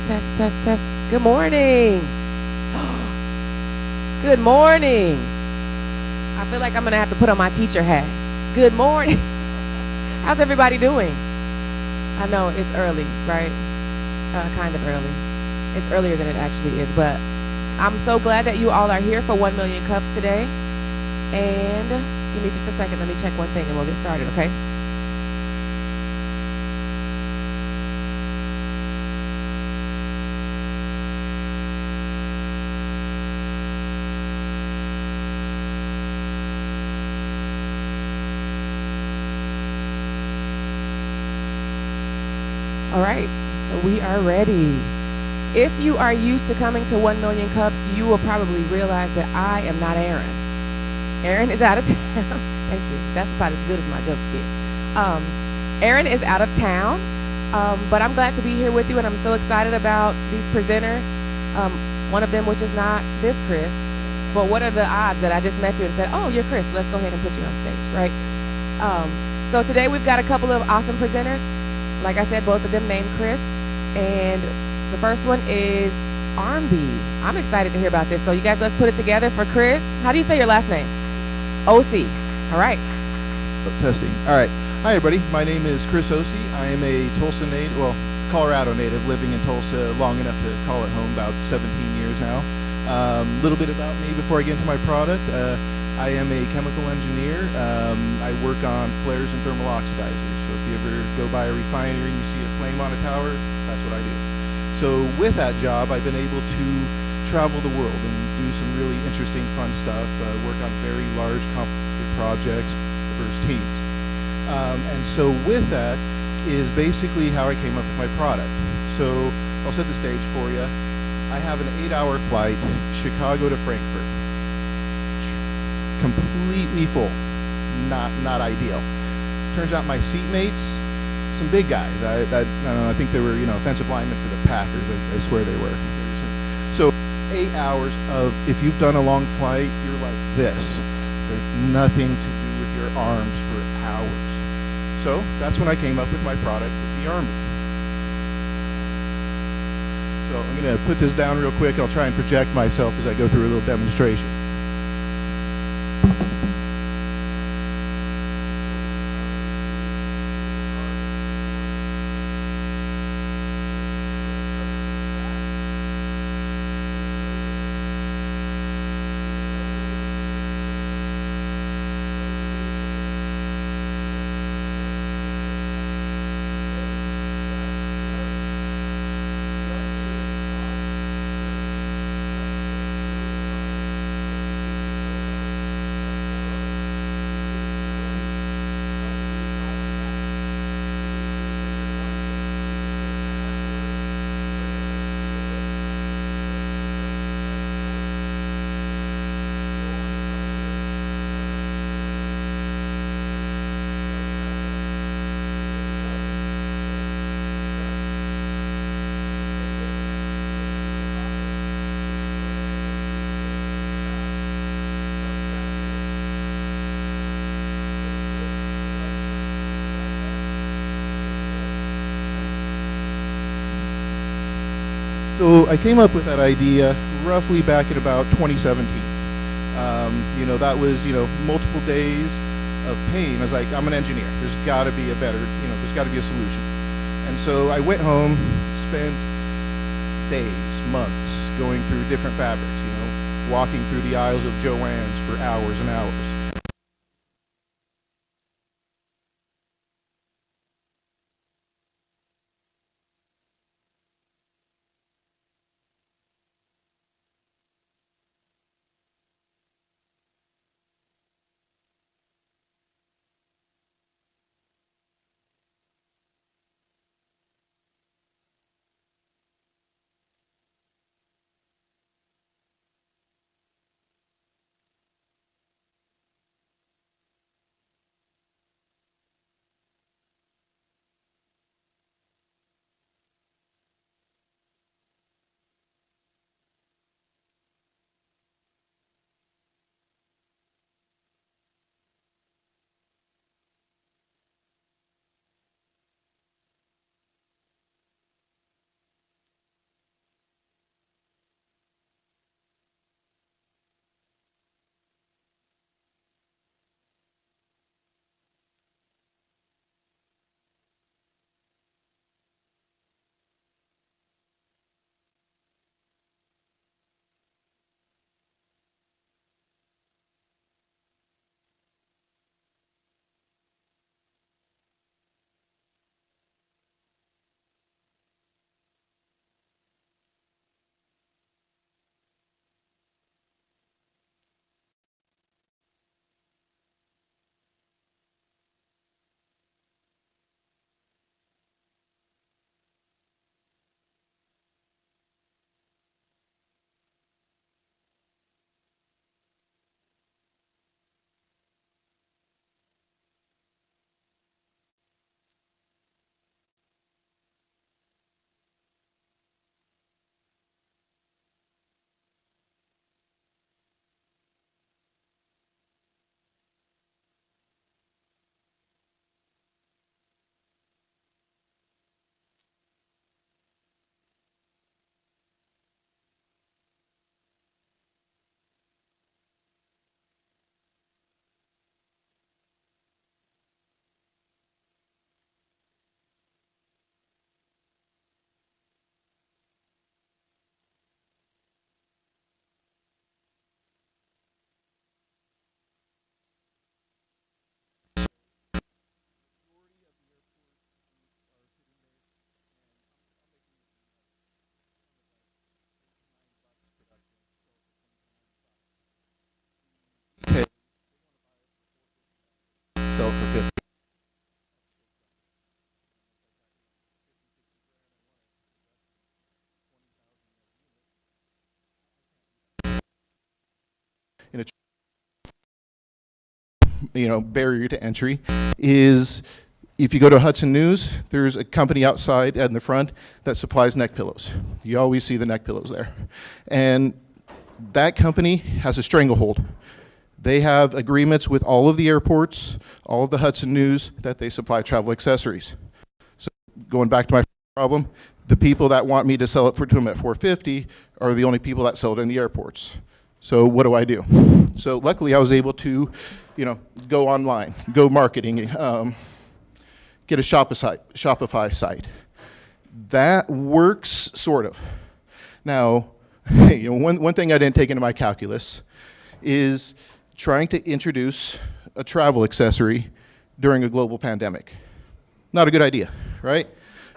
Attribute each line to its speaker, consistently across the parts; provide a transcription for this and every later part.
Speaker 1: Test, test, test. Good morning. Good morning. I feel like I'm going to have to put on my teacher hat. Good morning. How's everybody doing? I know it's early, right? Kind of early. It's earlier than it actually is, but I'm so glad that you all are here for 1 Million Cups today. And give me just a second. Let me check one thing and we'll get started, okay? All right, so we are ready. If you are used to coming to 1 Million Cups, you will probably realize that I am not Aaron. Aaron is out of town. Thank you. That's about as good as my jokes get. Aaron is out of town, but I'm glad to be here with you, and I'm so excited about these presenters. One of them, which is not this Chris, but what are the odds that I just met you and said, oh, you're Chris, let's go ahead and put you on stage, right? So today we've got a couple of awesome presenters. Like I said, both of them named Chris, and the first one is Armbie. I'm excited to hear about this. So you guys, let's put it together for Chris. How do you say your last name? Ossee. All right.
Speaker 2: Testing. All right. Hi, everybody. My name is Chris Ossee. I am a Tulsa native, well, Colorado native, living in Tulsa long enough to call it home, about 17 years now. A little bit about me before I get into my product. I am a chemical engineer. I work on flares and thermal oxidizers. So if you ever go by a refinery and you see a flame on a tower, that's what I do. So with that job, I've been able to travel the world and do some really interesting, fun stuff, work on very large, complicated projects, diverse teams. And so with that is basically how I came up with my product. So I'll set the stage for you. I have an 8-hour flight, Chicago to Frankfurt. Completely full, not ideal. Turns out my seatmates, some big guys. I don't know, I think they were, offensive linemen for the Packers. I swear they were. So 8 hours of, if you've done a long flight, you're like this. There's nothing to do with your arms for hours. So that's when I came up with my product, the Armbie. So I'm going to put this down real quick. I'll try and project myself as I go through a little demonstration. So I came up with that idea roughly back in about 2017. That was, multiple days of pain. I was like, I'm an engineer. There's got to be a better, there's got to be a solution. And so I went home, spent days, months going through different fabrics, walking through the aisles of Joann's for hours and hours. sell it for 50. In a barrier to entry is if you go to Hudson News, there's a company outside in the front that supplies neck pillows. You always see the neck pillows there. And that company has a stranglehold. They have agreements with all of the airports, all of the Hudson News, that they supply travel accessories. So going back to my problem, the people that want me to sell it to them at $450 are the only people that sell it in the airports. So what do I do? So luckily I was able to, go online, go marketing, get a Shopify site. That works, sort of. Now, one thing I didn't take into my calculus is trying to introduce a travel accessory during a global pandemic. Not a good idea, right?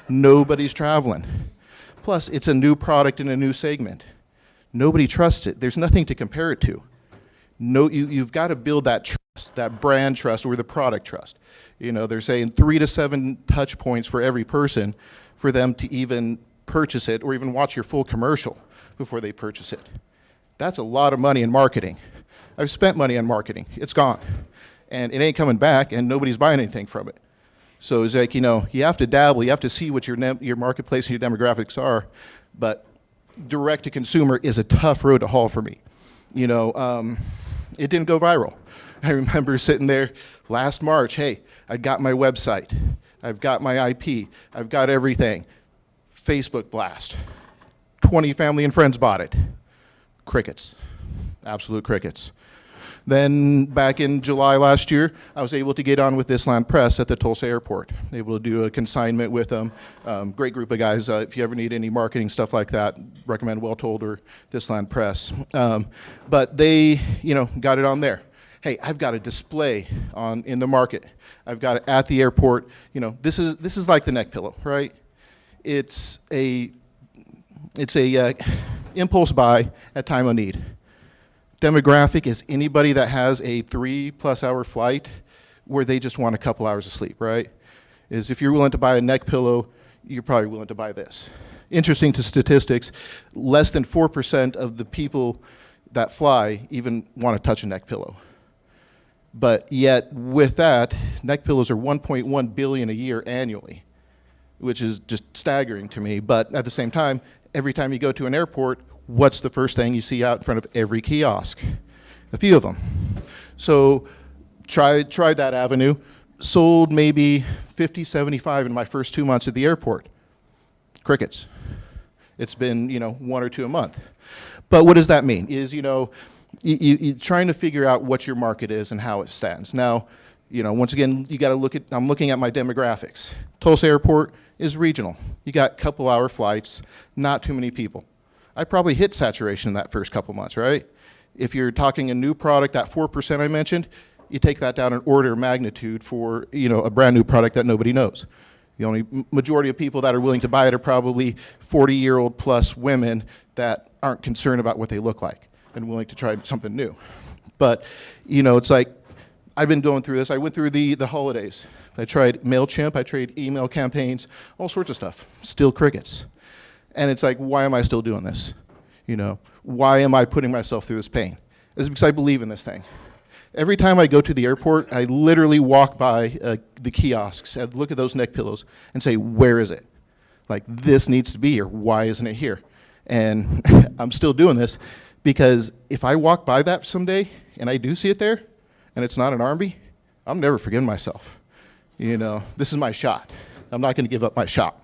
Speaker 2: Nobody's traveling. Plus, it's a new product in a new segment. Nobody trusts it. There's nothing to compare it to. You've got to build that trust, that brand trust, or the product trust. They're saying 3 to 7 touch points for every person for them to even purchase it or even watch your full commercial before they purchase it. That's a lot of money in marketing. I've spent money on marketing. It's gone. And it ain't coming back, and nobody's buying anything from it. So it's like, you have to dabble. You have to see what your marketplace and your demographics are. But direct to consumer is a tough road to haul for me. It didn't go viral. I remember sitting there last March, hey, I got my website. I've got my IP. I've got everything. Facebook blast. 20 family and friends bought it. Crickets. Absolute crickets. Then back in July last year, I was able to get on with This Land Press at the Tulsa airport. Able to do a consignment with them. Great group of guys. If you ever need any marketing stuff like that, recommend Well Told or This Land Press. But they, got it on there. Hey, I've got a display in the market. I've got it at the airport. This is like the neck pillow, right? It's a impulse buy at time of need. Demographic is anybody that has a 3+ hour flight where they just want a couple hours of sleep, right? Is if you're willing to buy a neck pillow, you're probably willing to buy this. Interesting to statistics, less than 4% of the people that fly even want to touch a neck pillow. But yet with that, neck pillows are 1.1 billion a year annually, which is just staggering to me. But at the same time, every time you go to an airport, what's the first thing you see out in front of every kiosk? A few of them. So tried that avenue, sold maybe 50, 75 in my first 2 months at the airport. Crickets. It's been, 1 or 2 a month. But what does that mean? Is, you're trying to figure out what your market is and how it stands. Now, once again, you got to look at, I'm looking at my demographics. Tulsa Airport is regional. You got couple hour flights, not too many people. I probably hit saturation in that first couple months, right? If you're talking a new product, that 4% I mentioned, you take that down an order of magnitude for, a brand new product that nobody knows. The only majority of people that are willing to buy it are probably 40-year-old plus women that aren't concerned about what they look like and willing to try something new. But, it's like, I've been going through this. I went through the holidays. I tried MailChimp, I tried email campaigns, all sorts of stuff, still crickets. And it's like, why am I still doing this? Why am I putting myself through this pain? It's because I believe in this thing. Every time I go to the airport, I literally walk by the kiosks and look at those neck pillows and say, where is it? Like, this needs to be here. Why isn't it here? And I'm still doing this because if I walk by that someday and I do see it there and it's not an Armbie, I'm never forgiving myself. This is my shot. I'm not going to give up my shot.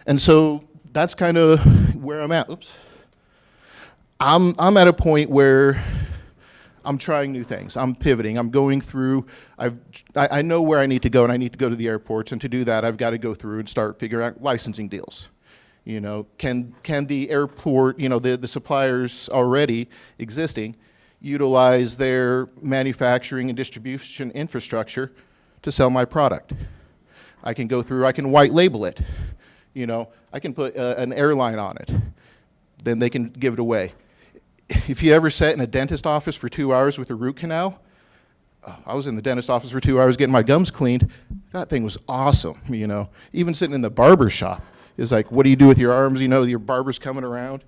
Speaker 2: And so that's kind of where I'm at. Oops. I'm at a point where I'm trying new things. I'm pivoting. I'm going through. I know where I need to go, and I need to go to the airports. And to do that, I've got to go through and start figuring out licensing deals. Can the airport, the suppliers already existing, utilize their manufacturing and distribution infrastructure to sell my product? I can go through. I can white label it. I can put an airline on it. Then they can give it away. If you ever sat in a dentist office for 2 hours with a root canal, I was in the dentist office for 2 hours getting my gums cleaned. That thing was awesome, you know. Even sitting in the barber shop is like, what do you do with your arms? You know, your barber's coming around.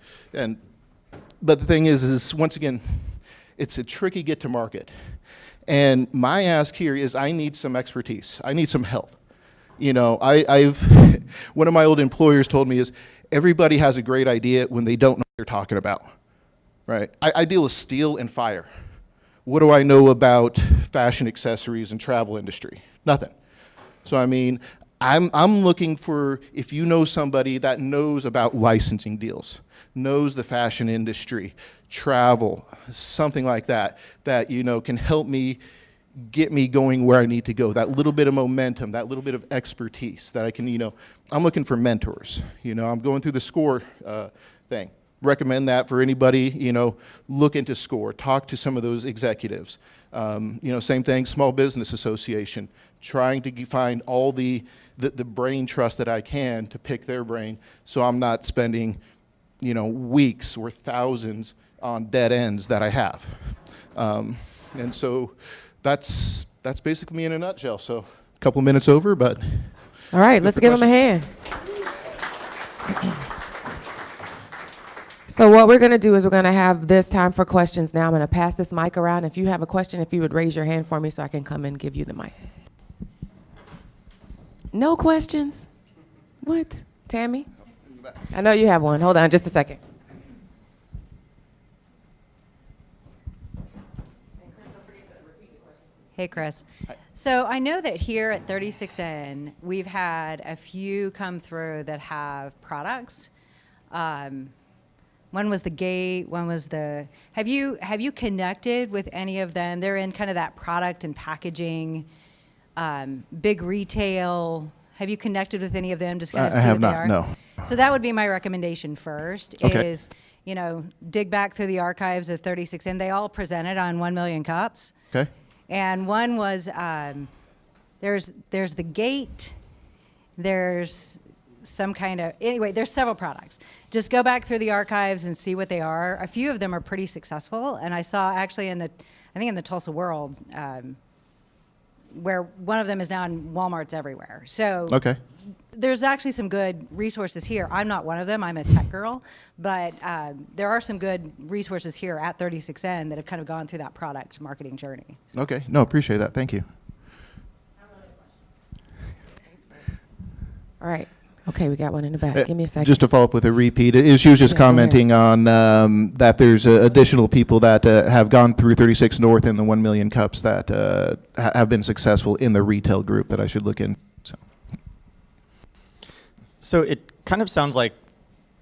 Speaker 2: But the thing is once again, it's a tricky get to market. And my ask here is I need some expertise. I need some help. You know, I've one of my old employers told me is everybody has a great idea when they don't know what they're talking about, right? I deal with steel and fire. What do I know about fashion accessories and travel industry? Nothing. So I mean, I'm looking for, if you know somebody that knows about licensing deals, knows the fashion industry, travel, something like that, that, you know, can help me get me going where I need to go, that little bit of momentum, that little bit of expertise that I can, you know, I'm looking for mentors. You know, I'm going through the SCORE thing. Recommend that for anybody, you know, look into SCORE, talk to some of those executives. You know, same thing, Small Business Association, trying to find all the brain trust that I can to pick their brain so I'm not spending, you know, weeks or thousands on dead ends that I have. And so that's basically me in a nutshell. So a couple of minutes over, but.
Speaker 1: All right, let's give him a hand. So what we're going to do is we're going to have this time for questions now. I'm going to pass this mic around. If you have a question, if you would raise your hand for me so I can come and give you the mic. No questions? What? Tammy? I know you have one. Hold on just a second.
Speaker 3: Hey, Chris. So I know that here at 36N, we've had a few come through that have products. One was the Gate, one was the, have you connected with any of them? They're in kind of that product and packaging, big retail. Have you connected with any of them? Just kind of
Speaker 2: I
Speaker 3: see
Speaker 2: have
Speaker 3: what they
Speaker 2: not,
Speaker 3: are?
Speaker 2: no.
Speaker 3: So that would be my recommendation first,
Speaker 2: Okay.
Speaker 3: is, you know, dig back through the archives of 36N. They all presented on 1 Million Cups.
Speaker 2: Okay.
Speaker 3: And one was, there's the Gate, there's some kind of, anyway, there's several products. Just go back through the archives and see what they are. A few of them are pretty successful, and I saw actually I think in the Tulsa World, where one of them is now in Walmarts everywhere. So
Speaker 2: Okay.
Speaker 3: there's actually some good resources here. I'm not one of them, I'm a tech girl, but there are some good resources here at 36N that have kind of gone through that product marketing journey. So.
Speaker 2: Okay. No, appreciate that. Thank you.
Speaker 1: All right. Okay, we got one in the back. Give me a second.
Speaker 2: Just to follow up with a repeat, she was just
Speaker 1: Yeah, go ahead.
Speaker 2: commenting on that there's additional people that have gone through 36 North and the 1 Million Cups that have been successful in the retail group that I should look in.
Speaker 4: So it kind of sounds like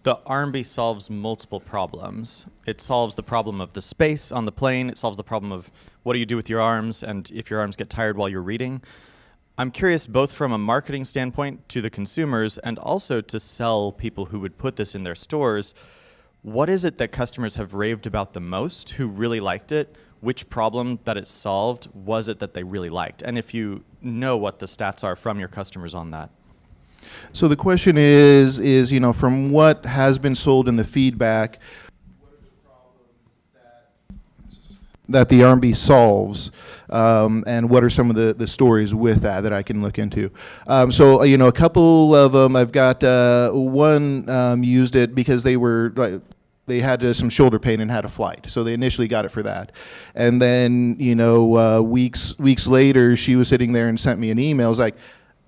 Speaker 4: the Armbie solves multiple problems. It solves the problem of the space on the plane. It solves the problem of what do you do with your arms and if your arms get tired while you're reading. I'm curious both from a marketing standpoint to the consumers and also to sell people who would put this in their stores. What is it that customers have raved about the most, who really liked it? Which problem that it solved was it that they really liked? And if you know what the stats are from your customers on that.
Speaker 2: So the question is, you know, from what has been sold in the feedback, what are the problems that the Armbie solves, and what are some of the stories with that I can look into? So, you know, a couple of them, I've got one used it because they had some shoulder pain and had a flight, so they initially got it for that. And then, you know, weeks later, she was sitting there and sent me an email. It was like,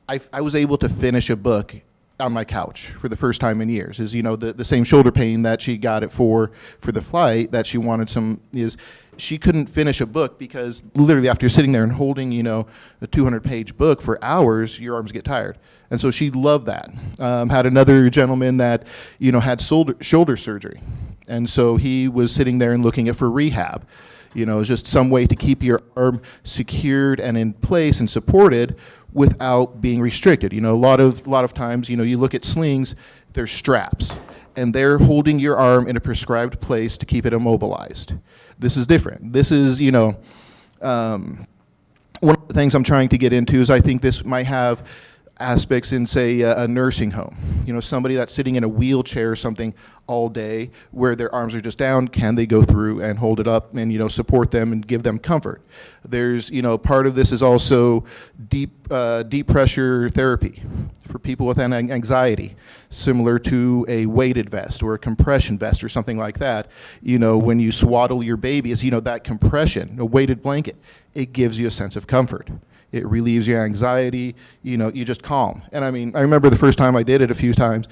Speaker 2: I was able to finish a book on my couch for the first time in years. Is, you know, the same shoulder pain that she got it for the flight that she wanted is she couldn't finish a book because literally after sitting there and holding, you know, a 200-page book for hours, your arms get tired. And so she loved that. Had another gentleman that, you know, had shoulder surgery. And so he was sitting there and looking at for rehab. You know, it's just some way to keep your arm secured and in place and supported without being restricted. You know, a lot of times, you know, you look at slings, there's straps, and they're holding your arm in a prescribed place to keep it immobilized. This is different. This is, you know, one of the things I'm trying to get into is I think this might have aspects in, say, a nursing home. You know, somebody that's sitting in a wheelchair or something all day where their arms are just down, can they go through and hold it up and, you know, support them and give them comfort? There's, you know, part of this is also deep pressure therapy for people with anxiety, similar to a weighted vest or a compression vest or something like that. You know, when you swaddle your baby, is, you know, that compression, a weighted blanket, it gives you a sense of comfort. It relieves your anxiety, you know, you just calm. And I mean, I remember the first time I did it a few times,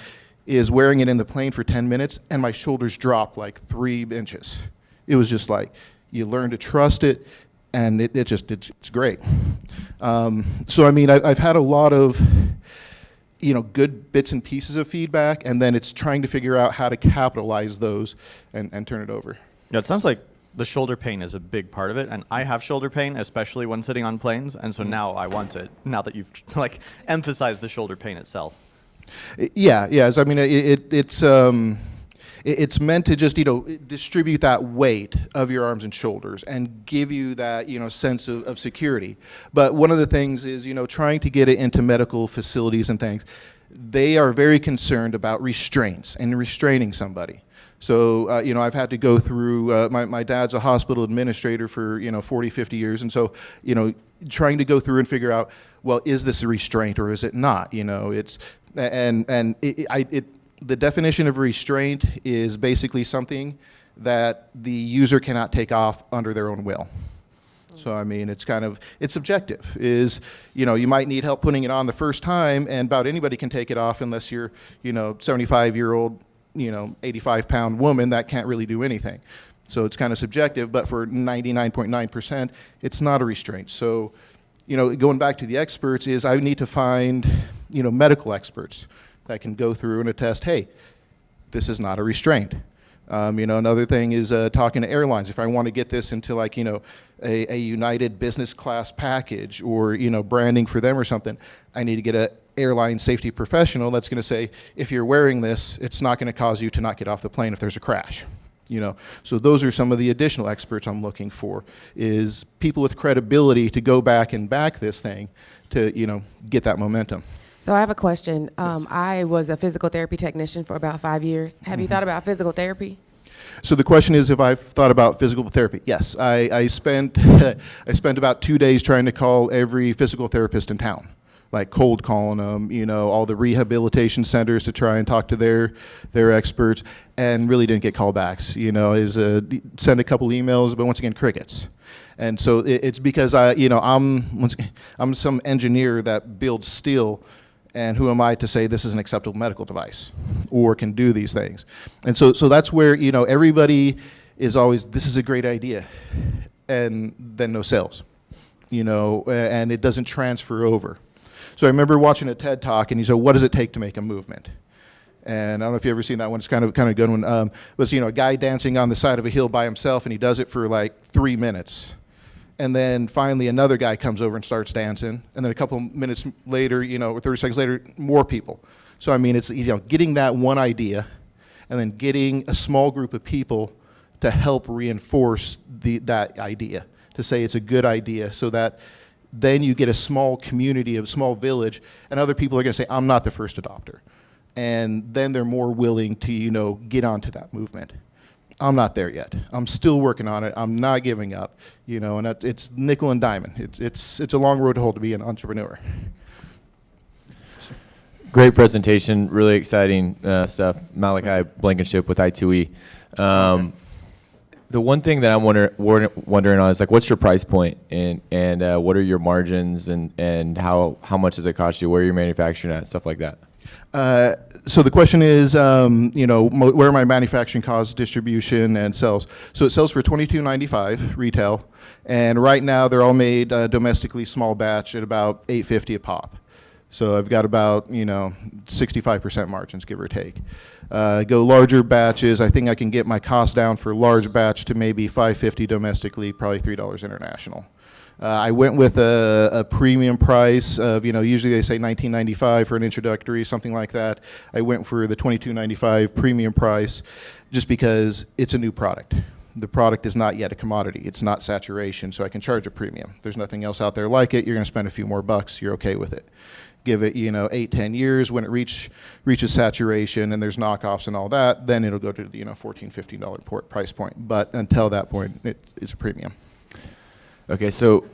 Speaker 2: is wearing it in the plane for 10 minutes, and my shoulders dropped like 3 inches. It was just like, you learn to trust it, and it's great. So I mean, I've had a lot of, you know, good bits and pieces of feedback, and then it's trying to figure out how to capitalize those and turn it over.
Speaker 4: Yeah, it sounds like the shoulder pain is a big part of it, and I have shoulder pain, especially when sitting on planes, and so now I want it, now that you've like emphasized the shoulder pain itself.
Speaker 2: Yeah, yes. I mean, it's meant to just, you know, distribute that weight of your arms and shoulders and give you that, you know, sense of security. But one of the things is, you know, trying to get it into medical facilities and things, they are very concerned about restraints and restraining somebody. So, you know, I've had to go through, my dad's a hospital administrator for, you know, 40, 50 years. And so, you know, trying to go through and figure out, well, is this a restraint or is it not? You know, it's, the definition of restraint is basically something that the user cannot take off under their own will. So, I mean, it's kind of, it's subjective. Is, you know, you might need help putting it on the first time, and about anybody can take it off unless you're, you know, 75-year-old, you know, 85-pound woman that can't really do anything. So it's kind of subjective, but for 99.9%, it's not a restraint. So, you know, going back to the experts is I need to find, you know, medical experts that can go through and attest, hey, this is not a restraint. You know, another thing is talking to airlines. If I want to get this into, like, you know, a United business class package or, you know, branding for them or something, I need to get an airline safety professional that's going to say, if you're wearing this, it's not going to cause you to not get off the plane if there's a crash. You know, so those are some of the additional experts I'm looking for, is people with credibility to go back and back this thing to, you know, get that momentum.
Speaker 1: So I have a question. I was a physical therapy technician for about 5 years. Have you thought about physical therapy?
Speaker 2: So the question is if I've thought about physical therapy. Yes, I spent I spent about 2 days trying to call every physical therapist in town, like cold calling them, you know, all the rehabilitation centers to try and talk to their experts, and really didn't get callbacks. You know, send a couple emails, but once again, crickets. And so it's because I'm some engineer that builds steel. And who am I to say this is an acceptable medical device or can do these things? And so that's where, you know, everybody is always, this is a great idea, and then no sales, you know, and it doesn't transfer over. So I remember watching a TED Talk, and he said, what does it take to make a movement? And I don't know if you've ever seen that one. It's kind of a good one. Was, you know, a guy dancing on the side of a hill by himself, and he does it for like 3 minutes. And then finally another guy comes over and starts dancing. And then a couple minutes later, you know, or 30 seconds later, more people. So, I mean, it's, you know, getting that one idea and then getting a small group of people to help reinforce that idea, to say it's a good idea, so that then you get a small community, a small village, and other people are going to say, I'm not the first adopter. And then they're more willing to, you know, get onto that movement. I'm not there yet. I'm still working on it. I'm not giving up, you know, and it's nickel and diamond. It's a long road to hold to be an entrepreneur.
Speaker 5: Great presentation, really exciting stuff. Malachi Blankenship with I2E. The one thing that I'm wondering on is, like, what's your price point, and what are your margins, and how much does it cost you? Where are you manufacturing at, stuff like that?
Speaker 2: So the question is, you know, where are my manufacturing costs, distribution, and sales? So it sells for $22.95 retail, and right now they're all made domestically, small batch, at about $8.50 a pop. So I've got about, you know, 65% margins, give or take. Go larger batches. I think I can get my cost down for large batch to maybe $5.50 domestically, probably $3 international. I went with a premium price of, you know, usually they say $19.95 for an introductory, something like that. I went for the $22.95 premium price just because it's a new product. The product is not yet a commodity. It's not saturation, so I can charge a premium. There's nothing else out there like it. You're going to spend a few more bucks. You're okay with it. Give it, 8, 10 years. When it reaches saturation and there's knockoffs and all that, then it'll go to the, $14, $15 price point. But until that point, it's a premium.
Speaker 5: Okay, so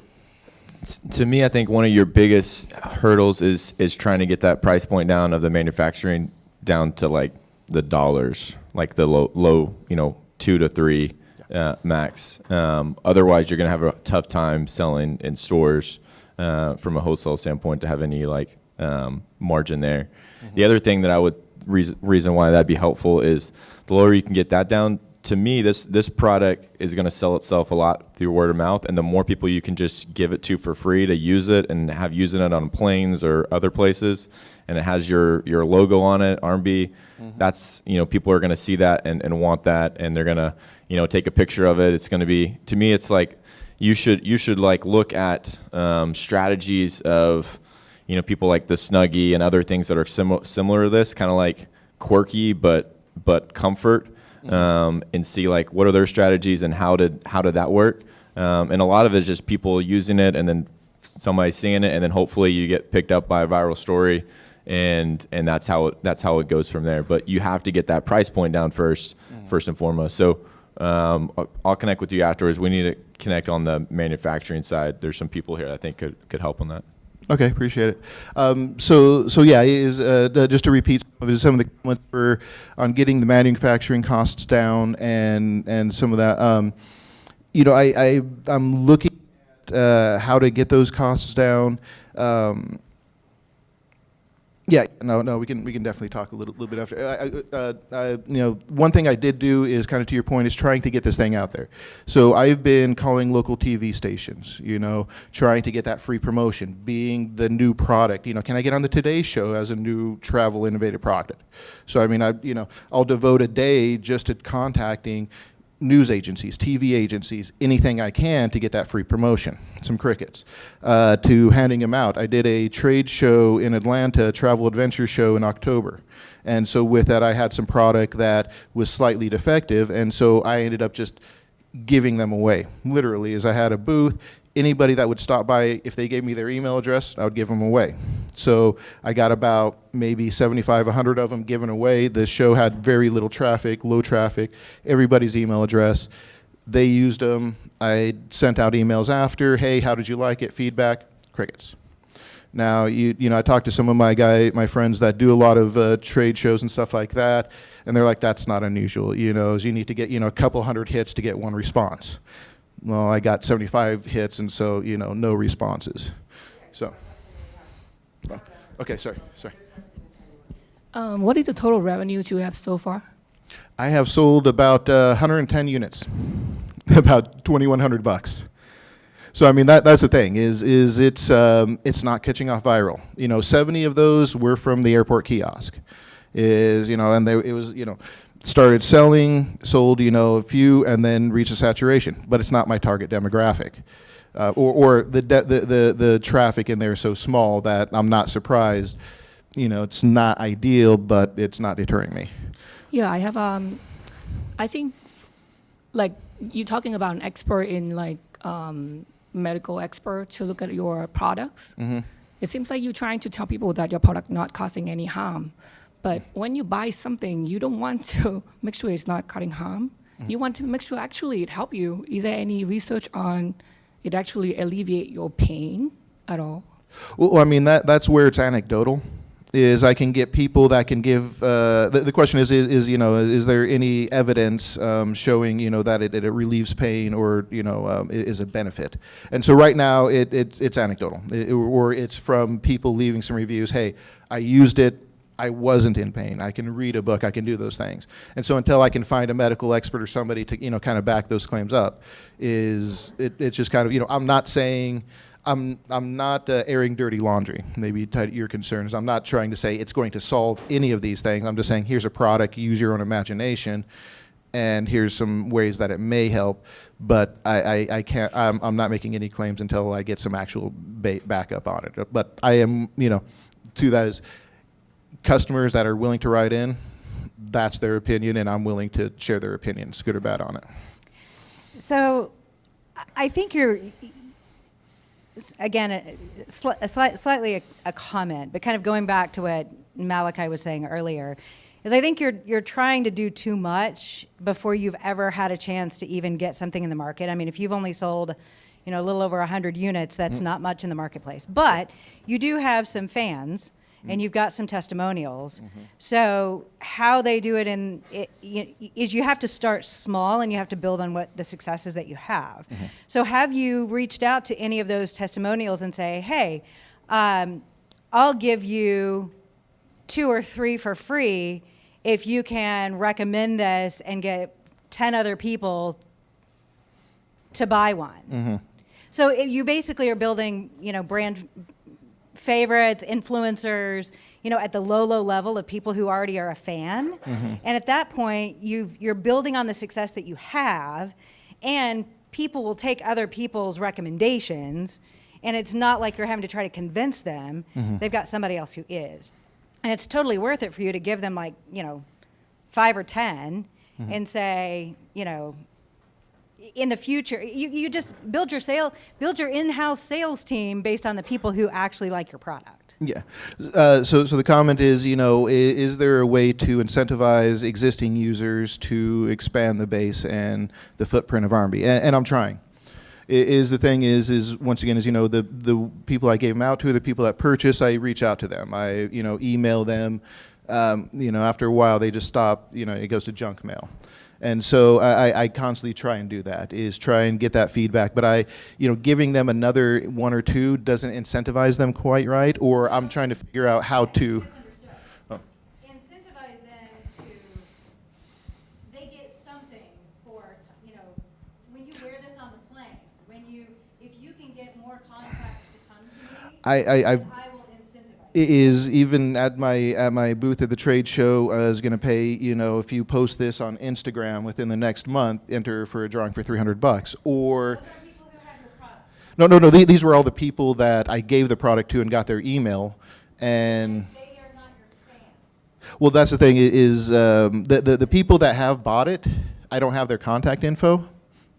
Speaker 5: to me, I think one of your biggest hurdles is trying to get that price point down of the manufacturing down to like the dollars, like the low 2 to 3 max. Otherwise, you're going to have a tough time selling in stores from a wholesale standpoint to have any margin there. Mm-hmm. The other thing that I would reason why that'd be helpful is the lower you can get that down. To me, this product is going to sell itself a lot through word of mouth, and the more people you can just give it to for free to use it and have using it on planes or other places, and it has your logo on it, Armbie, mm-hmm. That's, people are going to see that and want that, and they're going to, take a picture of it. It's going to be, to me, it's like you should like look at strategies of, people like the Snuggie and other things that are similar to this, kind of like quirky but comfort. And see like what are their strategies and how did that work, and a lot of it is just people using it and then somebody seeing it, and then hopefully you get picked up by a viral story, and that's how it goes from there. But you have to get that price point down first and foremost. So I'll connect with you afterwards. We need to connect on the manufacturing side. There's some people here I think could help on that.
Speaker 2: Okay, appreciate it. So yeah, just to repeat some of the comments were on getting the manufacturing costs down and some of that. I'm looking at how to get those costs down. Yeah, no, we can definitely talk a little bit after. One thing I did do is kind of to your point is trying to get this thing out there. So I've been calling local TV stations, trying to get that free promotion, being the new product. Can I get on the Today Show as a new travel innovative product? So I'll devote a day just to contacting news agencies, TV agencies, anything I can to get that free promotion. Some crickets. To handing them out. I did a trade show in Atlanta, travel adventure show in October. And so with that, I had some product that was slightly defective, and so I ended up just giving them away. Literally, as I had a booth, anybody that would stop by, if they gave me their email address, I would give them away. So I got about maybe 75, 100 of them given away. The show had very little traffic, low traffic, everybody's email address. They used them. I sent out emails after, hey, how did you like it? Feedback, crickets. Now, I talked to some of my friends that do a lot of trade shows and stuff like that, and they're like, that's not unusual. You need to get, a couple hundred hits to get one response. Well, I got 75 hits, and so, no responses. So, okay, sorry.
Speaker 6: What is the total revenue you have so far?
Speaker 2: I have sold about 110 units, about $2,100. So, that's the thing, is it's not catching off viral. 70 of those were from the airport kiosk, started selling, sold, a few, and then reached a saturation. But it's not my target demographic, or the traffic in there is so small that I'm not surprised. It's not ideal, but it's not deterring me.
Speaker 6: Yeah, I have. I think, like you talking about an expert in medical expert to look at your products. Mm-hmm. It seems like you're trying to tell people that your product not causing any harm. But when you buy something, you don't want to make sure it's not causing harm. Mm-hmm. You want to make sure actually it help you. Is there any research on it actually alleviate your pain at all?
Speaker 2: Well, that's where it's anecdotal. Is I can get people that can give. The question is there any evidence showing that it relieves pain or is a benefit? And so right now it's anecdotal, or it's from people leaving some reviews. Hey, I used it. I wasn't in pain. I can read a book. I can do those things. And so until I can find a medical expert or somebody to kind of back those claims up, it's just kind of I'm not saying. I'm not airing dirty laundry, maybe your concerns. I'm not trying to say it's going to solve any of these things. I'm just saying here's a product, use your own imagination, and here's some ways that it may help. But I can't. I'm not making any claims until I get some actual backup on it. But I am, to that is customers that are willing to write in. That's their opinion, and I'm willing to share their opinions, good or bad, on it.
Speaker 3: So I think you're, again, slightly a comment, but kind of going back to what Malachi was saying earlier, is I think you're trying to do too much before you've ever had a chance to even get something in the market. I mean, if you've only sold, a little over 100 units, that's not much in the marketplace. But you do have some fans, and you've got some testimonials. So how they do it is you have to start small, and you have to build on what the successes that you have. So have you reached out to any of those testimonials and say, hey, I'll give you 2 or 3 for free if you can recommend this and get 10 other people to buy one. So you basically are building, brand favorites, influencers, at the low level of people who already are a fan. And at that point, you're building on the success that you have, and people will take other people's recommendations, and it's not like you're having to try to convince them. They've got somebody else who is. And it's totally worth it for you to give them 5 or 10 and say, in the future, you just build your in-house sales team based on the people who actually like your product.
Speaker 2: Yeah. So the comment is there a way to incentivize existing users to expand the base and the footprint of Armbie? And I'm trying. The thing is once again, the people I gave them out to, the people that purchase, I reach out to them. I, email them. After a while, they just stop. It goes to junk mail. And so I constantly try and do that, is try and get that feedback. But giving them another 1 or 2 doesn't incentivize them quite right, or I'm trying to figure out how to.
Speaker 3: Oh. Incentivize them to, they get something for, when you wear this on the plane, if you can get more contacts to come to me, I will incentivize.
Speaker 2: Is even at my booth at the trade show, I was going to pay, if you post this on Instagram within the next month, enter for a drawing for $300. Or
Speaker 3: those are people who have your product.
Speaker 2: no. These were all the people that I gave the product to and got their email, and
Speaker 3: They are not your fans.
Speaker 2: well, that's the thing is the people that have bought it, I don't have their contact info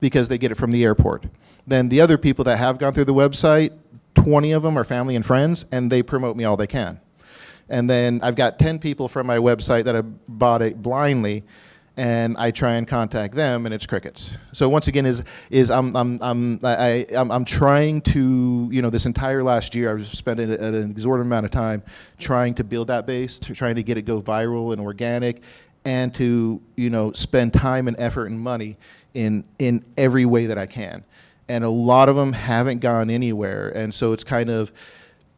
Speaker 2: because they get it from the airport. Then the other people that have gone through the website, 20 of them are family and friends, and they promote me all they can. And then I've got 10 people from my website that have bought it blindly, and I try and contact them, and it's crickets. So once again, I'm trying to, this entire last year, I was spending an exorbitant amount of time trying to build that base, trying to get it go viral and organic, and to, spend time and effort and money in every way that I can. And a lot of them haven't gone anywhere. And so it's kind of,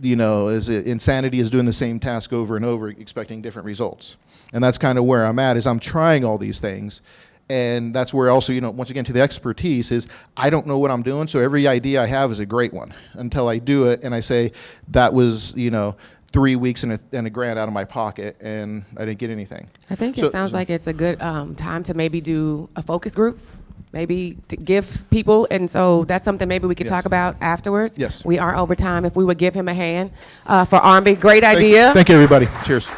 Speaker 2: insanity is doing the same task over and over, expecting different results. And that's kind of where I'm at, is I'm trying all these things. And that's where also, once again, to the expertise is I don't know what I'm doing. So every idea I have is a great one until I do it. And I say, that was, 3 weeks and a $1,000 out of my pocket, and I didn't get anything.
Speaker 1: I think it sounds like it's a good time to maybe do a focus group. Maybe to give people, and so that's something maybe we could talk about afterwards.
Speaker 2: Yes.
Speaker 1: We are over time. If we would give him a hand for Armbie, great idea.
Speaker 2: Thank you, everybody. Cheers.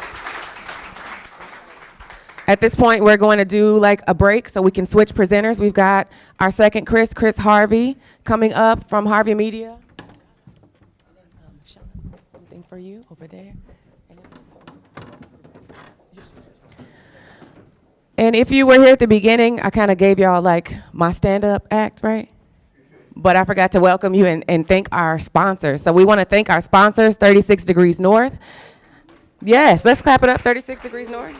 Speaker 1: At this point, we're going to do a break so we can switch presenters. We've got our second Chris Harvey, coming up from Harvey Media. Something for you over there. And if you were here at the beginning, I kind of gave y'all my stand-up act, right? But I forgot to welcome you and thank our sponsors. So we want to thank our sponsors, 36 Degrees North. Yes, let's clap it up, 36 Degrees North.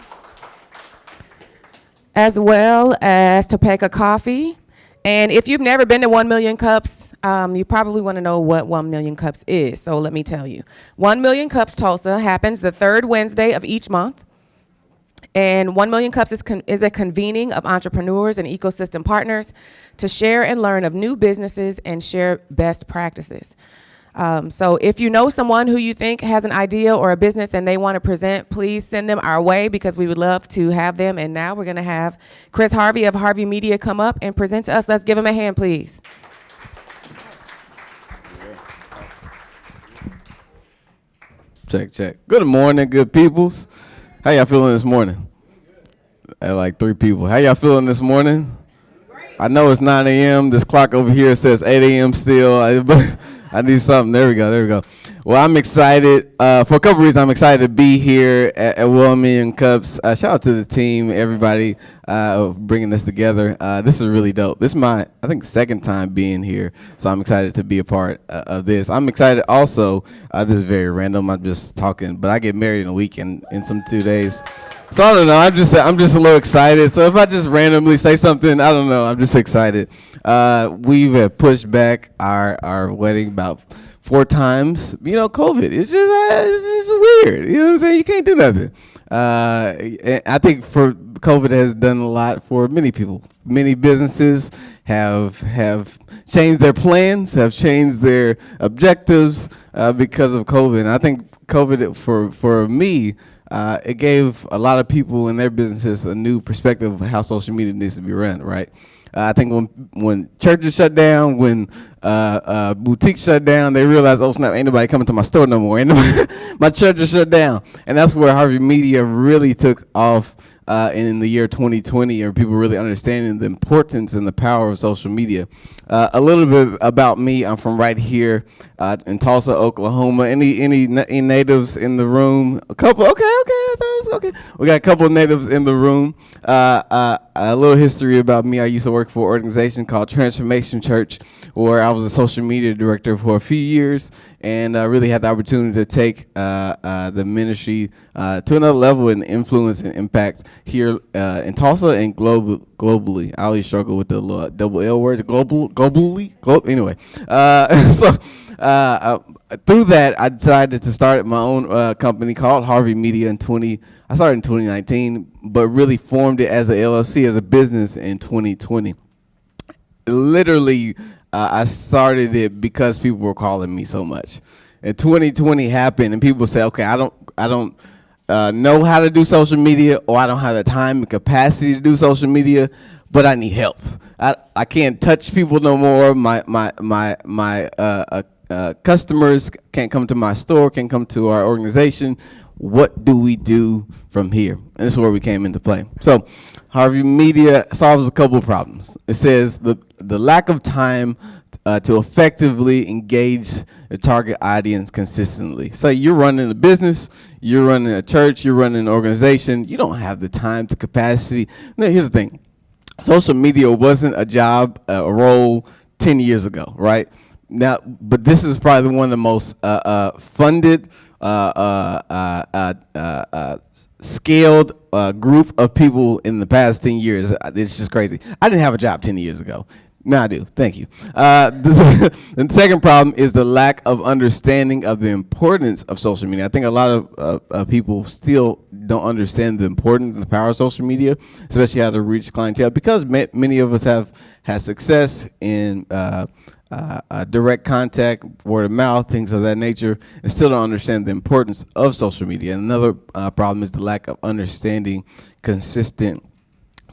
Speaker 1: As well as Topeka Coffee. And if you've never been to 1 Million Cups, you probably want to know what 1 Million Cups is. So let me tell you. 1 Million Cups Tulsa happens the third Wednesday of each month. And 1 Million Cups is a convening of entrepreneurs and ecosystem partners to share and learn of new businesses and share best practices. So if you know someone who you think has an idea or a business and they want to present, please send them our way because we would love to have them. And now we're going to have Chris Harvey of Harvey Media come up and present to us. Let's give him a hand, please.
Speaker 7: Check. Good morning, good peoples. How y'all feeling this morning? I like 3 people. How y'all feeling this morning?
Speaker 1: Great.
Speaker 7: I know it's 9 a.m. This clock over here says 8 a.m. still. But I need something. There we go. Well, I'm excited for a couple reasons. I'm excited to be here at 1 Million Cups. Shout out to the team, everybody bringing this together. This is really dope. This is my, I think, second time being here, so I'm excited to be a part of this. I'm excited also. This is very random. I'm just talking, but I get married in a week in some 2 days. So I don't know. I'm just a little excited. So if I just randomly say something, I don't know. I'm just excited. We've pushed back our wedding about 4 times. You know, COVID. It's just weird. You know what I'm saying? You can't do nothing. And I think COVID has done a lot for many people. Many businesses have changed their plans, have changed their objectives because of COVID. And I think COVID for me. It gave a lot of people in their businesses a new perspective of how social media needs to be run, right? I think when churches shut down, when boutiques shut down, they realized, oh snap, ain't nobody coming to my store no more. My church is shut down. And that's where Harvey Media really took off in the year 2020, or people really understanding the importance and the power of social media. A little bit about me. I'm from right here in Tulsa, Oklahoma. Any natives in the room? A couple. Okay. I thought it was okay. We got a couple of natives in the room. A little history about me. I used to work for an organization called Transformation Church, where I was a social media director for a few years, and I really had the opportunity to take the ministry to another level in influence and impact here in Tulsa and globally. I always struggle with the double L word, globally. Anyway, through that, I decided to start my own company called Harvey Media I started in 2019, but really formed it as a LLC, as a business in 2020. Literally, I started it because people were calling me so much. And 2020 happened, and people say, okay, I don't know how to do social media, or I don't have the time and capacity to do social media, but I need help. I can't touch people no more. My customers can't come to my store, can't come to our organization. What do we do from here? And this is where we came into play. So Harvey Media solves a couple of problems. It says the lack of time to effectively engage the target audience consistently. So you're running a business, you're running a church, you're running an organization. You don't have the time, the capacity. Now, here's the thing. Social media wasn't a job, a role 10 years ago, right? Now, but this is probably one of the most funded, scaled group of people in the past 10 years. It's just crazy. I didn't have a job 10 years ago. Now I do. Thank you. The second problem is the lack of understanding of the importance of social media. I think a lot of people still don't understand the importance and the power of social media, especially how to reach clientele, because many of us have had success in direct contact, word of mouth, things of that nature, and still don't understand the importance of social media. And another problem is the lack of understanding consistent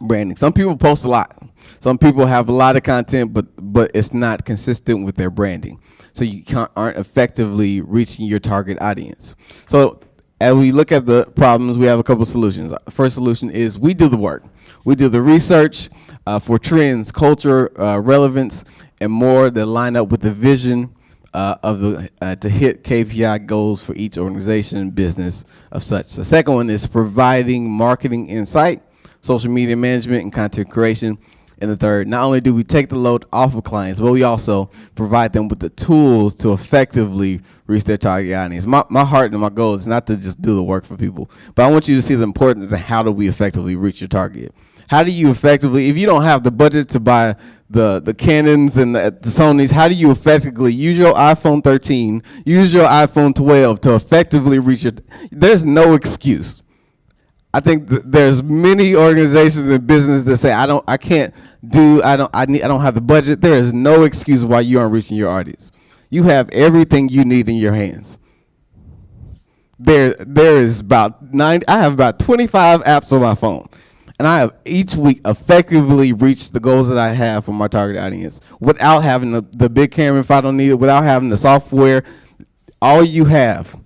Speaker 7: branding. Some people post a lot. Some people have a lot of content, but it's not consistent with their branding. So you aren't effectively reaching your target audience. So as we look at the problems, we have a couple solutions. The first solution is we do the work. We do the research for trends, culture, relevance, and more that line up with the vision of the to hit KPI goals for each organization and business of such. The second one is providing marketing insight, social media management, and content creation. And the third, not only do we take the load off of clients, but we also provide them with the tools to effectively reach their target audience. My heart and my goal is not to just do the work for people, but I want you to see the importance of how do we effectively reach your target. How do you effectively, if you don't have the budget to buy the Canons and the Sonys, how do you effectively use your iPhone 13, use your iPhone 12 to effectively reach your, there's no excuse. I think there's many organizations and business that say I don't have the budget. There is no excuse why you aren't reaching your audience. You have everything you need in your hands. There is about 90. I have about 25 apps on my phone, and I have each week effectively reached the goals that I have for my target audience without having the big camera if I don't need it, without having the software. All you have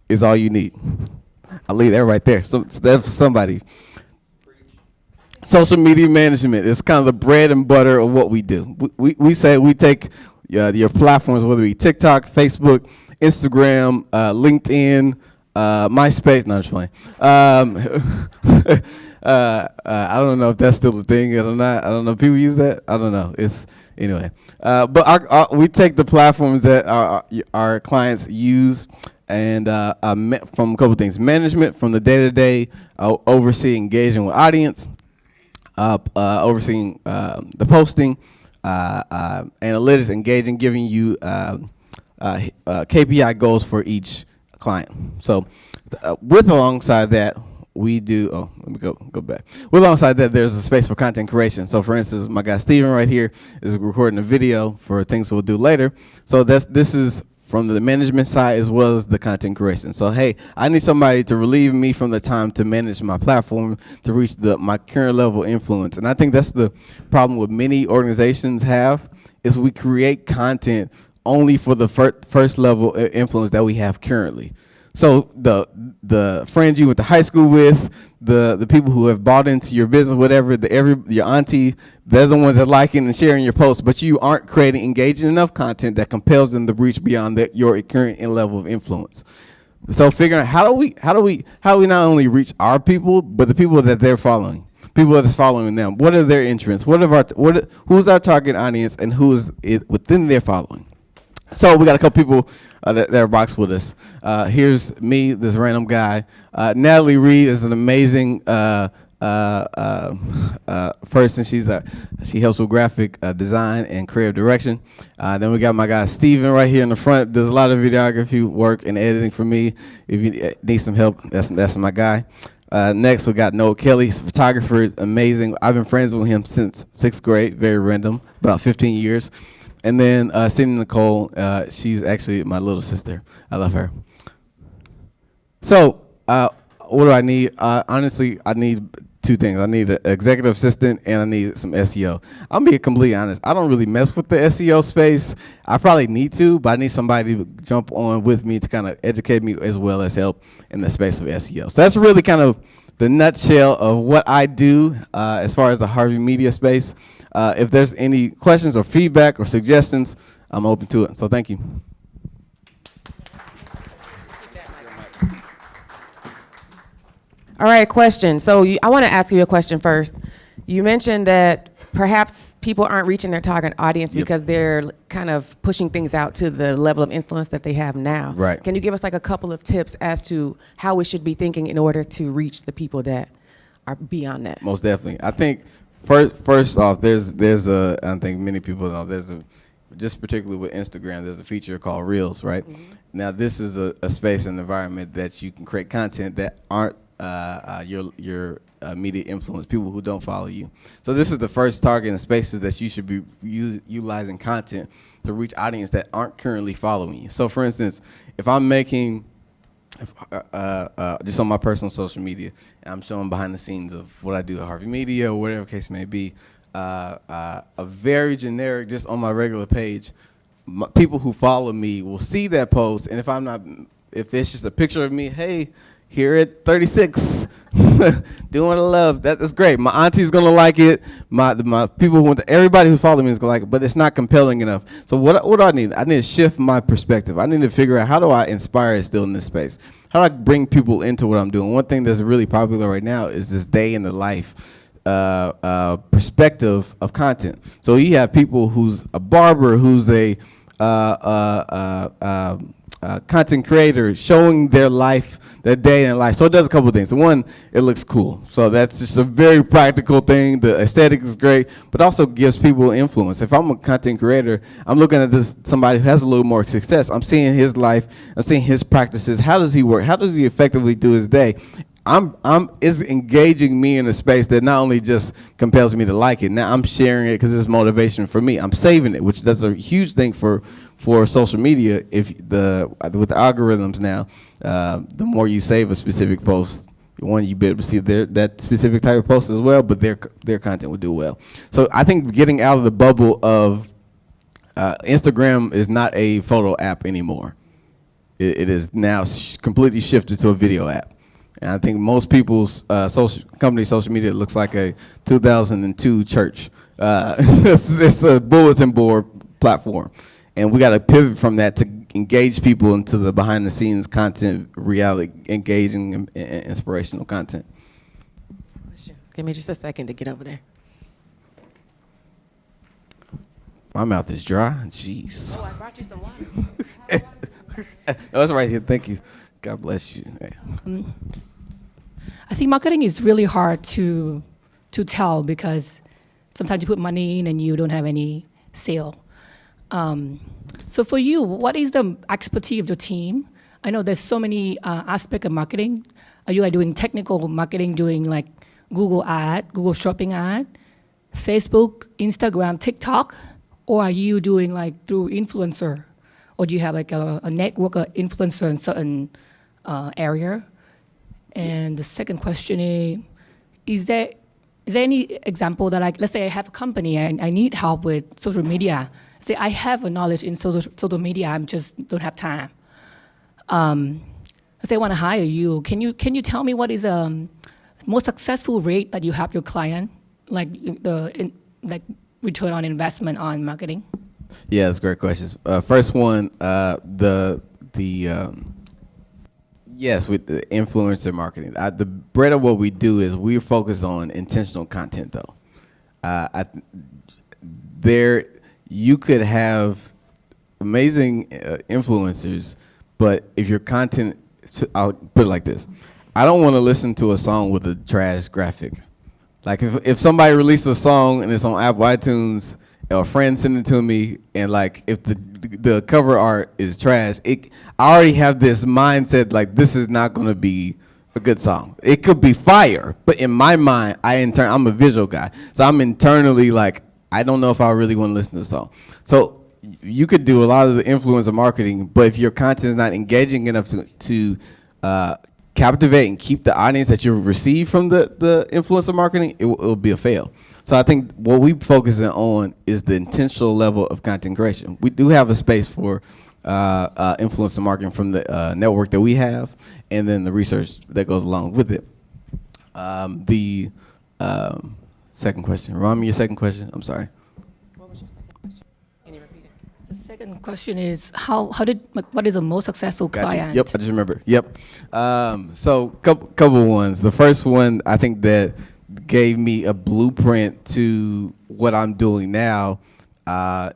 Speaker 7: is all you need. I'll leave that right there. So that's for somebody. social media management is kind of the bread and butter of what we do. We say we take your platforms, whether it be TikTok, Facebook, Instagram, LinkedIn, MySpace. No, I'm just playing. I don't know if that's still a thing or not. I don't know if people use that. I don't know. Anyway. But we take the platforms that our clients use and from a couple things: management, from the day-to-day, overseeing engaging with audience, overseeing the posting, analytics, engaging, giving you KPI goals for each client. So alongside that, we do, let me go back. Alongside that, there's a space for content creation. So for instance, my guy Steven right here is recording a video for things we'll do later. So this is from the management side as well as the content creation. So hey, I need somebody to relieve me from the time to manage my platform to reach my current level of influence. And I think that's the problem with many organizations have, is we create content only for the first level of influence that we have currently. So the friends you went to high school with, the people who have bought into your business, whatever, your auntie, they're the ones that liking and sharing your posts, but you aren't creating engaging enough content that compels them to reach beyond your current level of influence. So figuring out how do we not only reach our people, but the people that they're following, people that's following them. What are their interests? Who's our target audience, and who is it within their following? So we got a couple people that are boxed with us. Here's me, this random guy. Natalie Reed is an amazing person. She helps with graphic design and creative direction. Then we got my guy Steven right here in the front. Does a lot of videography work and editing for me. If you need some help, that's my guy. Next, we got Noah Kelly. He's a photographer, amazing. I've been friends with him since 6th grade, very random, about 15 years. And then Cindy Nicole, she's actually my little sister. I love her. So what do I need? Honestly, I need two things. I need an executive assistant and I need some SEO. I'm being completely honest. I don't really mess with the SEO space. I probably need to, but I need somebody to jump on with me to kind of educate me as well as help in the space of SEO. So that's really kind of the nutshell of what I do as far as the Harvey Media space. If there's any questions or feedback or suggestions, I'm open to it. So thank you.
Speaker 1: All right, question. So I want to ask you a question first. You mentioned that perhaps people aren't reaching their target audience because they're kind of pushing things out to the level of influence that they have now.
Speaker 7: Right.
Speaker 1: Can you give us like a couple of tips as to how we should be thinking in order to reach the people that are beyond that?
Speaker 7: Most definitely. I think first off, I think many people know, just particularly with Instagram, there's a feature called Reels, right? Mm-hmm. Now this is a space and environment that you can create content that aren't your immediate influence, people who don't follow you. So this is the first target and spaces that you should be utilizing content to reach audience that aren't currently following you. So for instance, if I'm making, just on my personal social media, and I'm showing behind the scenes of what I do at Harvey Media or whatever case may be, a very generic, just on my regular page, people who follow me will see that post, and if it's just a picture of me, hey, here at 36, doing what I love. That's great. My auntie's gonna like it. My people everybody who's following me is gonna like it, but it's not compelling enough. So what do I need? I need to shift my perspective. I need to figure out how do I inspire still in this space? How do I bring people into what I'm doing? One thing that's really popular right now is this day in the life perspective of content. So you have people who's a barber, who's a content creator showing their life, their day in life. So it does a couple of things. One, it looks cool. So that's just a very practical thing. The aesthetic is great, but also gives people influence. If I'm a content creator, I'm looking at somebody who has a little more success. I'm seeing his life. I'm seeing his practices. How does he work? How does he effectively do his day? It's engaging me in a space that not only just compels me to like it. Now I'm sharing it because it's motivation for me. I'm saving it, which that's a huge thing for social media. With the algorithms now, the more you save a specific post, you be able to see that specific type of post as well, but their content will do well. So I think getting out of the bubble of Instagram is not a photo app anymore. It is now completely shifted to a video app. And I think most people's company social media looks like a 2002 church. It's a bulletin board platform. And we got to pivot from that to engage people into the behind-the-scenes content, reality, engaging and inspirational content.
Speaker 1: Give me just a second to get over there.
Speaker 7: My mouth is dry. Jeez.
Speaker 1: Oh, I brought you some water.
Speaker 7: No, it's right here. Thank you. God bless you.
Speaker 6: I think marketing is really hard to tell because sometimes you put money in and you don't have any sale. So for you, what is the expertise of your team? I know there's so many aspects of marketing. Are you doing technical marketing, doing like Google ad, Google Shopping ad, Facebook, Instagram, TikTok, or are you doing like through influencer, or do you have like a network of influencer in certain area? And the second question is there any example that let's say I have a company and I need help with social media. Say I have a knowledge in social media, I just don't have time. Let's say I want to hire you. Can you tell me what is most successful rate that you have your client, like like return on investment on marketing?
Speaker 7: Yeah, that's great questions. First one, yes, with the influencer marketing. The bread of what we do is we're focused on intentional content, though. You could have amazing influencers, but if your content, I'll put it like this. I don't want to listen to a song with a trash graphic. Like if somebody releases a song and it's on Apple iTunes, or a friend send it to me, and like if the cover art is trash, I already have this mindset like this is not going to be a good song. It could be fire, but in my mind, I'm a visual guy, so I'm internally like I don't know if I really want to listen to the song. So you could do a lot of the influencer marketing, but if your content is not engaging enough to captivate and keep the audience that you receive from the influencer marketing, it will be a fail. So I think what we focus on is the intentional level of content creation. We do have a space for influencer marketing from the network that we have, and then the research that goes along with it. The second question. Remind me your second question. I'm sorry.
Speaker 1: What was your second question? Can you repeat it?
Speaker 6: The second question is what is the most successful
Speaker 7: Gotcha.
Speaker 6: client?
Speaker 7: Yep, I just remember. Yep. So couple ones. The first one I think that gave me a blueprint to what I'm doing now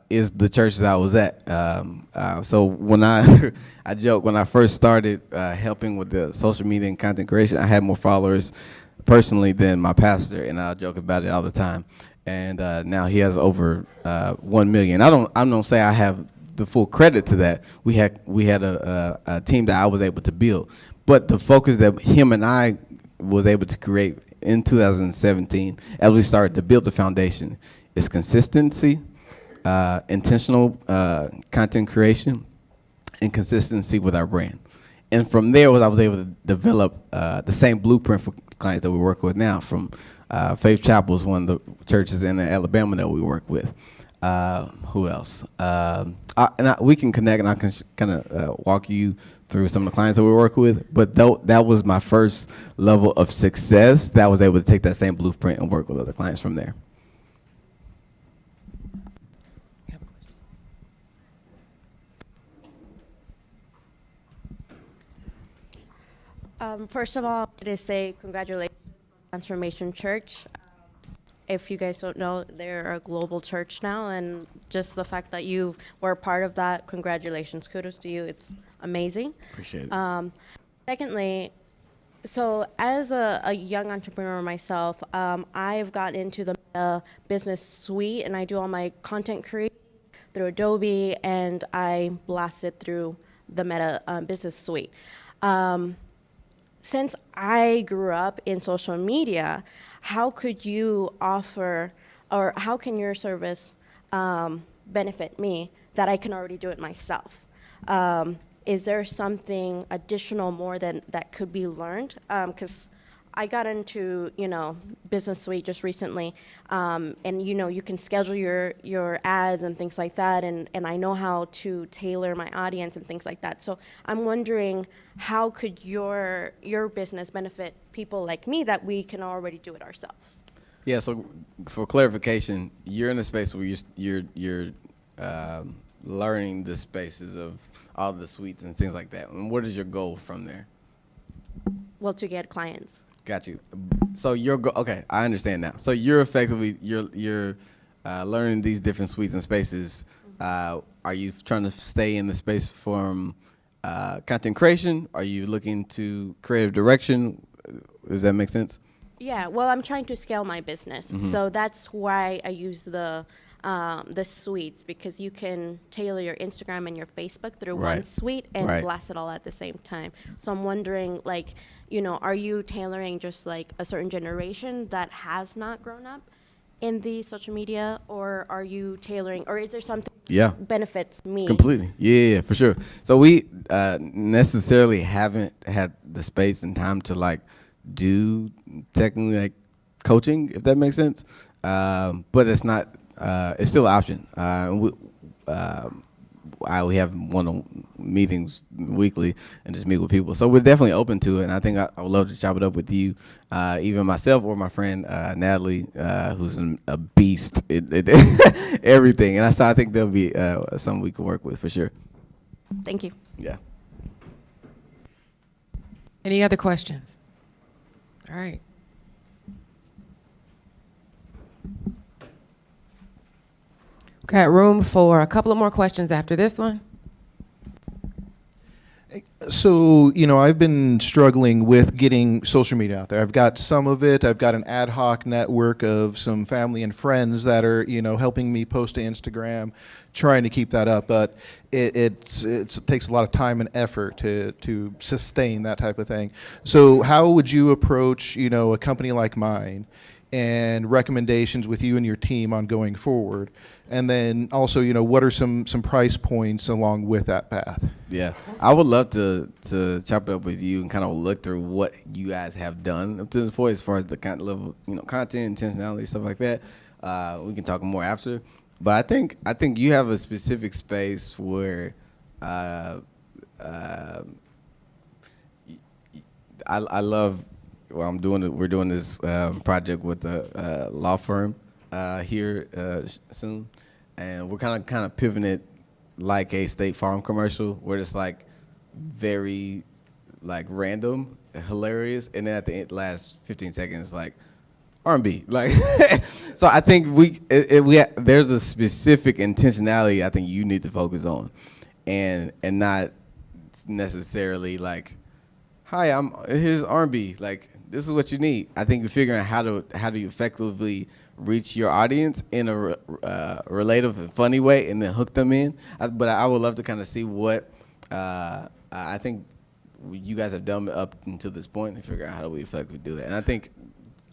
Speaker 7: is the church that I was at. So when I joke, when I first started helping with the social media and content creation, I had more followers personally than my pastor, and I joke about it all the time. And now he has over 1 million. I don't say I have the full credit to that. We had a team that I was able to build, but the focus that him and I was able to create in 2017, as we started to build the foundation, is consistency, intentional content creation, and consistency with our brand. And from there, I was able to develop the same blueprint for clients that we work with now. From Faith Chapel is one of the churches in Alabama that we work with. Who else? We can connect, and I can kind of walk you through some of the clients that we work with. But that was my first level of success that I was able to take that same blueprint and work with other clients from there.
Speaker 8: First of all, I just say congratulations, Transformation Church. If you guys don't know, they're a global church now, and just the fact that you were a part of that, congratulations, kudos to you. It's amazing.
Speaker 7: Appreciate it.
Speaker 8: Secondly, so as a young entrepreneur myself, I've gotten into the business suite, and I do all my content creation through Adobe, and I blast it through the Meta business suite. Since I grew up in social media, how could you offer, or how can your service benefit me that I can already do it myself? Is there something additional more that could be learned? Because I got into, Business Suite just recently, and you can schedule your ads and things like that, and I know how to tailor my audience and things like that. So I'm wondering, how could your business benefit people like me that we can already do it ourselves?
Speaker 7: Yeah. So for clarification, you're in a space where you're learning the spaces of all the suites and things like that. And what is your goal from there?
Speaker 8: Well, to get clients.
Speaker 7: Got you. So okay, I understand now. So you're effectively you're learning these different suites and spaces. Are you trying to stay in the space from content creation? Are you looking to creative direction? Does that make sense?
Speaker 8: Yeah, well, I'm trying to scale my business, so that's why I use the suites, because you can tailor your Instagram and your Facebook through one suite and blast it all at the same time. So I'm wondering, are you tailoring just like a certain generation that has not grown up in the social media, or are you tailoring, or is there something that benefits me?
Speaker 7: Completely. Yeah, for sure. So we necessarily haven't had the space and time to do technically coaching, if that makes sense. But it's not. It's still an option. We have one-on meetings weekly and just meet with people. So we're definitely open to it, and I think I would love to chop it up with you, even myself or my friend Natalie, who's a beast at everything. And I think there'll be something we can work with for sure.
Speaker 8: Thank you.
Speaker 7: Yeah.
Speaker 1: Any other questions? All right. Got room for a couple of more questions after this one.
Speaker 2: So, I've been struggling with getting social media out there. I've got some of it. I've got an ad hoc network of some family and friends that are, helping me post to Instagram, trying to keep that up. But it takes a lot of time and effort to sustain that type of thing. So how would you approach, a company like mine and recommendations with you and your team on going forward? And then also, what are some price points along with that path?
Speaker 7: Yeah, I would love to chop it up with you and kind of look through what you guys have done up to this point as far as the kind of level, content, intentionality, stuff like that. We can talk more after. But I think you have a specific space where I love. Well, we're doing this project with a law firm here soon, and we're kind of pivoting it like a State Farm commercial, where it's very random, hilarious, and then at the last 15 seconds, Armbie. So I think there's a specific intentionality I think you need to focus on, and not necessarily hi, here's Armbie. This is what you need. I think you're figuring out how to effectively reach your audience in a relative and funny way, and then hook them in. But I would love to kind of see what I think you guys have done up until this point, and figure out how do we effectively do that. And I think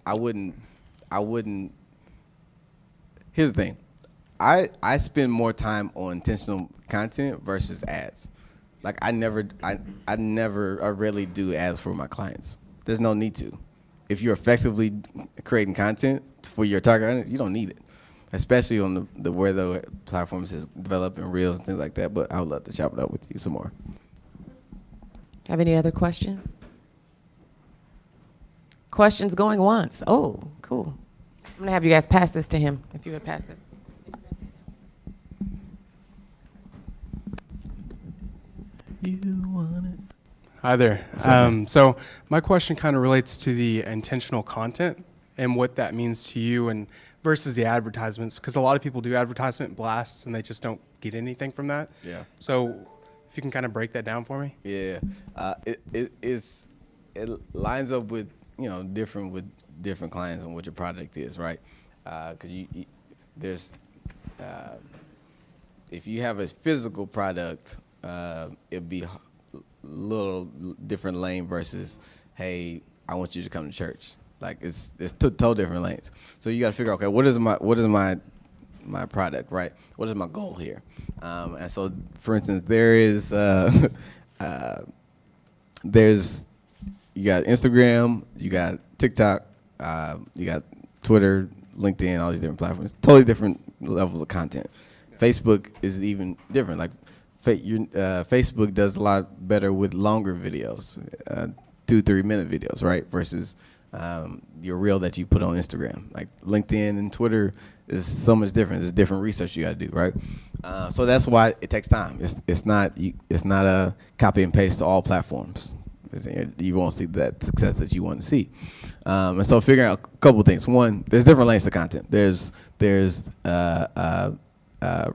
Speaker 7: I wouldn't. Here's the thing. I spend more time on intentional content versus ads. I rarely do ads for my clients. There's no need to. If you're effectively creating content for your target audience, you don't need it, especially on the where the platforms has developed and reels and things like that. But I would love to chop it up with you some more.
Speaker 1: Have any other questions? Questions going once. Oh, cool. I'm going to have you guys pass this to him, if you would pass this.
Speaker 7: You want it.
Speaker 9: Hi there. So my question kind of relates to the intentional content and what that means to you and versus the advertisements, because a lot of people do advertisement blasts and they just don't get anything from that.
Speaker 7: Yeah.
Speaker 9: So if you can kind of break that down for me.
Speaker 7: Yeah. It lines up with different clients and what your project is, right? Because there's if you have a physical product, it'd be little different lane versus, hey, I want you to come to church. It's total different lanes. So you got to figure out, okay, what is my product, right? What is my goal here? And so, for instance, there's got Instagram, you got TikTok, you got Twitter, LinkedIn, all these different platforms. Totally different levels of content. Facebook is even different. Like Facebook does a lot better with longer videos, 2-3 minute videos, right? Versus your reel that you put on Instagram. Like LinkedIn and Twitter is so much different. There's different research you got to do, right? So that's why it takes time. It's not a copy and paste to all platforms. You won't see that success that you want to see. And so figuring out a couple of things. One, there's different lanes to content. There's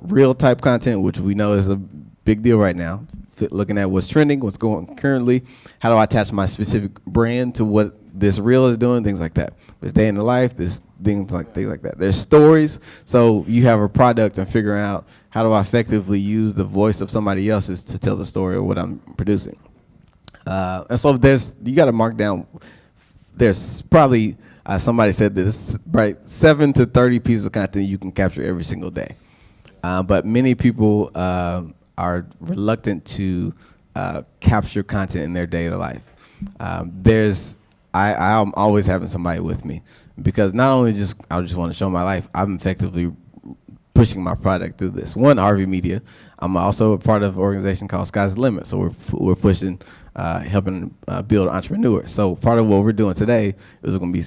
Speaker 7: real type content, which we know is a big deal right now. Looking at what's trending, what's going currently, how do I attach my specific brand to what this reel is doing, things like that. There's day in the life, there's things like that. There's stories, so you have a product and figuring out how do I effectively use the voice of somebody else's to tell the story of what I'm producing. And so you got to mark down, there's probably, somebody said this, right, 7 to 30 pieces of content you can capture every single day. But many people are reluctant to capture content in their daily life. I'm always having somebody with me because not only I just want to show my life, I'm effectively pushing my product through this. One, Harvey Media. I'm also a part of an organization called Sky's the Limit. So we're pushing, helping build entrepreneurs. So part of what we're doing today is we're going to be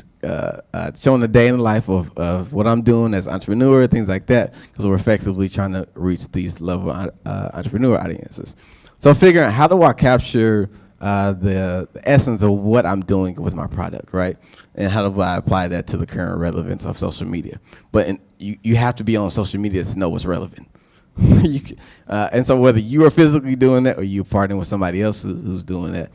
Speaker 7: showing the day in the life of what I'm doing as an entrepreneur, things like that, because we're effectively trying to reach these level entrepreneur audiences. So figuring out how do I capture the essence of what I'm doing with my product, right? And how do I apply that to the current relevance of social media? But you have to be on social media to know what's relevant. And so whether you are physically doing that or you're partnering with somebody else who's doing that,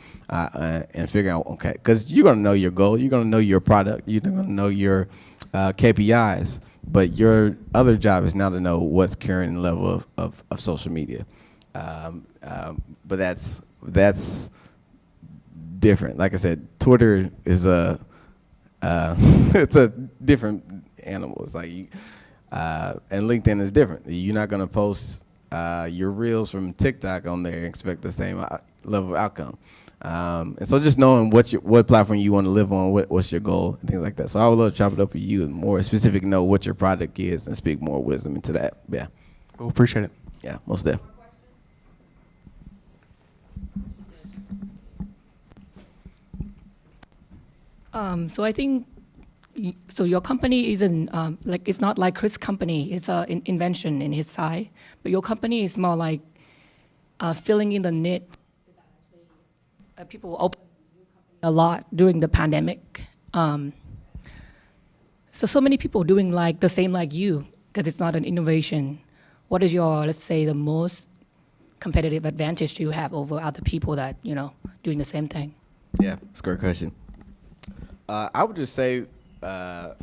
Speaker 7: and figuring out, okay, because you're going to know your goal, you're going to know your product, you're going to know your KPIs, but your other job is now to know what's current level of social media. But that's different. Like I said, Twitter is it's a different animal. It's like and LinkedIn is different. You're not gonna post your reels from TikTok on there and expect the same level of outcome. And so just knowing what platform you want to live on, what's your goal, and things like that. So I would love to chop it up with you and more specific, know what your product is and speak more wisdom into that. Yeah.
Speaker 9: Cool, appreciate it.
Speaker 7: Yeah, most definitely.
Speaker 6: So I think, so your company isn't, it's not like Chris' company. It's an invention in his side. But your company is more like filling in the need. People open a lot during the pandemic. So many people doing like the same like you, because it's not an innovation. What is your, let's say, the most competitive advantage you have over other people that, doing the same thing?
Speaker 7: Yeah, that's a great question. I would just say, I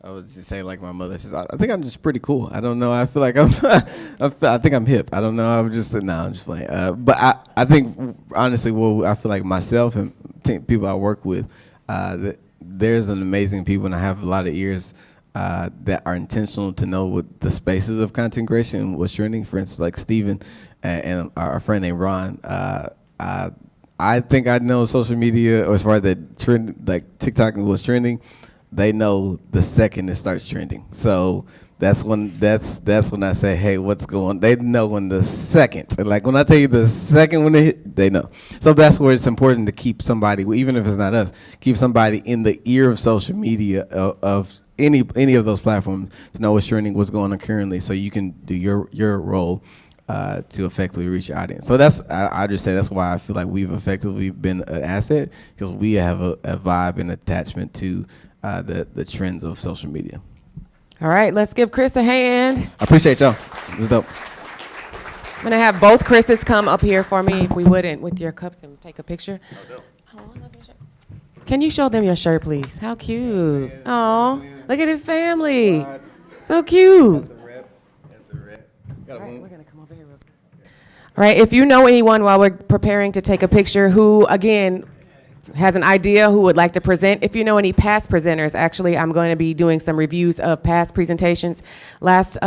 Speaker 7: would just say like my mother says, I think I'm just pretty cool. I don't know. I feel like I think I'm hip. I don't know. I would just say, no, I'm just playing. But I think honestly, I feel like myself and people I work with, there's an amazing people, and I have a lot of ears that are intentional to know what the spaces of content creation and what's trending. For instance, like Steven and our friend named Ron. I think I know social media, or as far as the trend, like TikTok and what's trending, they know the second it starts trending. So that's when I say, hey, what's going on? They know when the second, like when I tell you the second when they hit, they know. So that's where it's important to keep somebody, even if it's not us, keep somebody in the ear of social media of any of those platforms to know what's trending, what's going on currently, so you can do your role to effectively reach your audience. So I just say that's why I feel like we've effectively been an asset, because we have a vibe and attachment to the trends of social media.
Speaker 1: All right, let's give Chris a hand.
Speaker 7: I appreciate y'all. It was dope.
Speaker 1: I'm going to have both Chris's come up here for me, if we wouldn't, with your cups and take a picture. Oh, I love your shirt. Can you show them your shirt, please? How cute. Oh, look at his family. So cute. All right, we're going to come over here real quick. All right, if you know anyone while we're preparing to take a picture who, again, has an idea, who would like to present, if you know any past presenters, actually, I'm going to be doing some reviews of past presentations. Last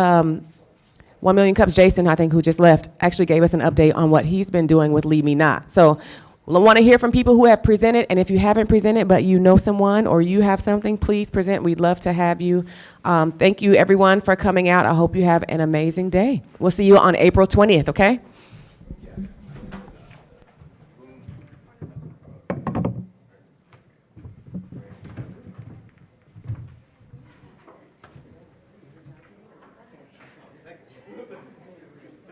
Speaker 1: 1 Million Cups, Jason, I think, who just left, actually gave us an update on what he's been doing with Leave Me Not. So I want to hear from people who have presented, and if you haven't presented but you know someone or you have something, please present. We'd love to have you. Thank you, everyone, for coming out. I hope you have an amazing day. We'll see you on April 20th, okay?